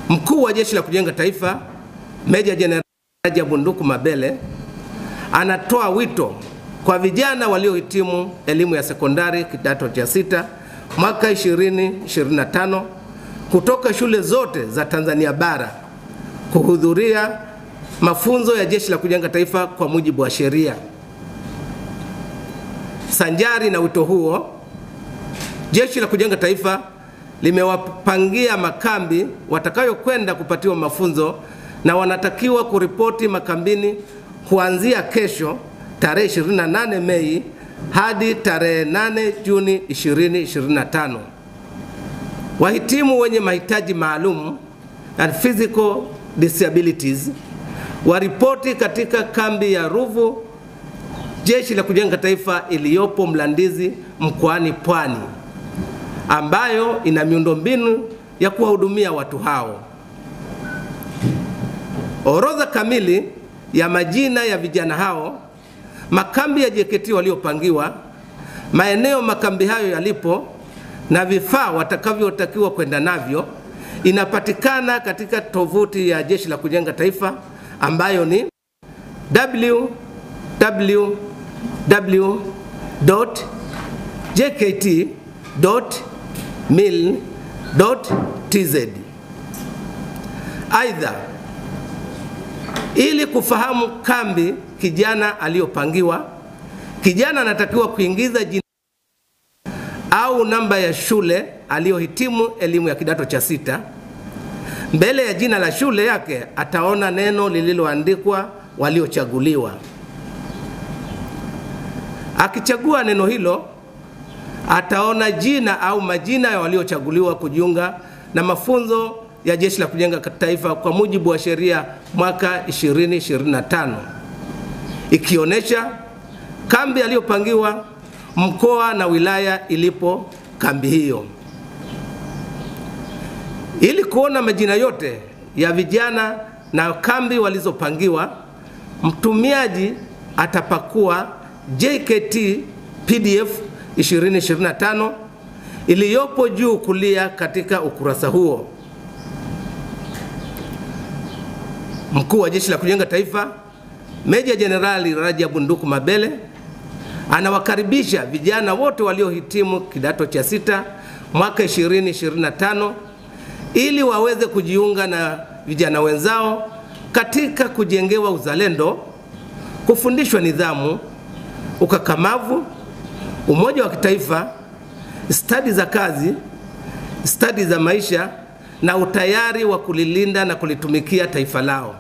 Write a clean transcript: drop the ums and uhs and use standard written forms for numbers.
Mkuu wa Jeshi la Kujenga Taifa Meja Jenerali Rajabu Nduku Mabele anatoa wito kwa vijana waliohitimu elimu ya sekondari kidato cha 6 mwaka 2025 kutoka shule zote za Tanzania bara kuhudhuria mafunzo ya Jeshi la Kujenga Taifa kwa mujibu wa sheria. Sanjari na wito huo, Jeshi la Kujenga Taifa limewapangia makambi watakayokwenda kupatiwa mafunzo na wanatakiwa kuripoti makambini kuanzia kesho tarehe 28 Mei hadi tarehe 8 Juni 2025. Wahitimu wenye mahitaji maalum and physical disabilities waripoti katika kambi ya Ruvu Jeshi la Kujenga Taifa iliyopo Mlandizi mkoani Pwani, ambayo ina miundombinu ya kuwahudumia watu hao. Orodha kamili ya majina ya vijana hao, makambi ya JKT waliopangiwa, maeneo makambi hayo yalipo na vifaa watakavyotakiwa kwenda navyo inapatikana katika tovuti ya Jeshi la Kujenga Taifa ambayo ni www.jkt.mil.tz. Aidha, ili kufahamu kambi kijana aliyopangiwa, kijana anatakiwa kuingiza jina au namba ya shule aliyohitimu elimu ya kidato cha 6. Mbele ya jina la shule yake ataona neno lililoandikwa waliochaguliwa. Akichagua neno hilo, ataona jina au majina ya waliochaguliwa kujiunga na mafunzo ya Jeshi la Kujenga Taifa kwa mujibu wa sheria mwaka 2025, ikionyesha kambi aliyopangiwa, mkoa na wilaya ilipo kambi hiyo. Ili kuona majina yote ya vijana na kambi walizopangiwa, mtumiaji atapakua JKT PDF 2025 iliyopo juu kulia katika ukurasa huo. Mkuu wa Jeshi la Kujenga Taifa Meja Jenerali Rajabu Nduku Mabele anawakaribisha vijana wote waliohitimu kidato cha 6 mwaka 2025 ili waweze kujiunga na vijana wenzao katika kujengewa uzalendo, kufundishwa nidhamu, ukakamavu, umoja wa kitaifa, stadi za kazi, stadi za maisha na utayari wa kulilinda na kulitumikia taifa lao.